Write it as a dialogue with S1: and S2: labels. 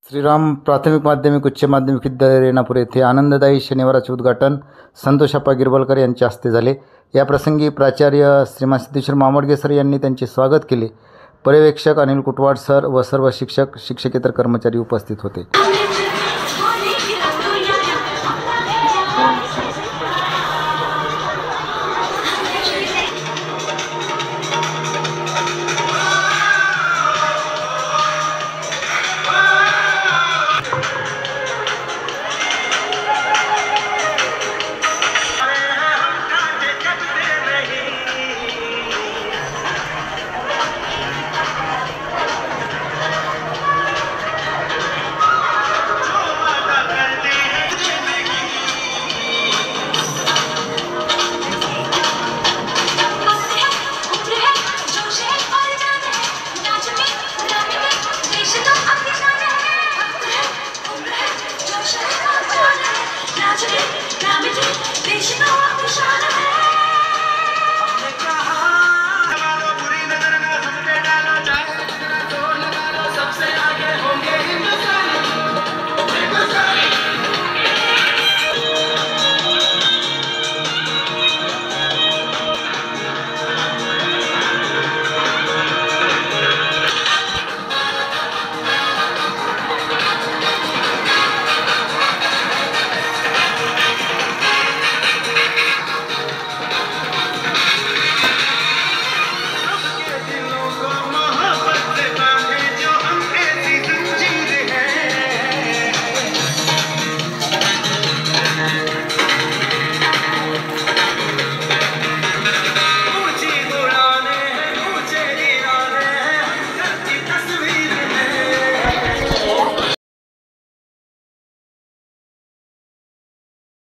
S1: श्रीराम प्राथमिक माध्यमिक उच्च माध्यमिक विद्यालय रेणापूर येथे आनंददायी शनिवाराचे उद्घाटन संतोषप्पा गिरवलकर यांच्या हस्ते झाले। या प्रसंगी प्राचार्य श्रीमान सिद्धेश्वर मामोडगे सर यांनी त्यांचे स्वागत केले। पर्यवेक्षक अनिल कुटवाड सर व सर्व शिक्षक शिक्षकेतर कर्मचारी उपस्थित होते।